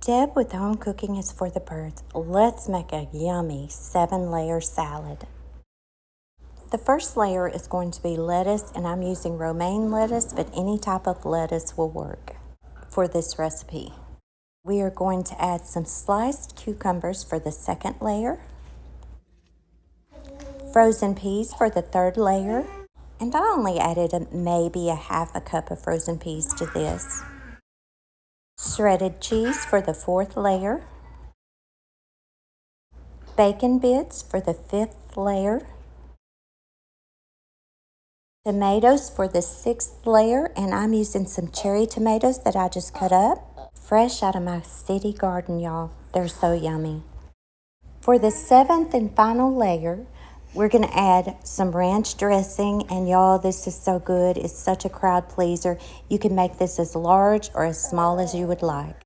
Deb with Home Cooking is for the birds. Let's make a yummy 7-layer salad. The first layer is going to be lettuce, and I'm using romaine lettuce, but any type of lettuce will work for this recipe. We are going to add some sliced cucumbers for the second layer, frozen peas for the third layer, and I only added maybe a half a cup of frozen peas to this. Shredded cheese for the fourth layer, bacon bits for the fifth layer, tomatoes for the sixth layer, and I'm using some cherry tomatoes that I just cut up, fresh out of my city garden, y'all. They're so yummy. For the seventh and final layer, we're going to add some ranch dressing, and y'all, this is so good. It's such a crowd pleaser. You can make this as large or as small as you would like.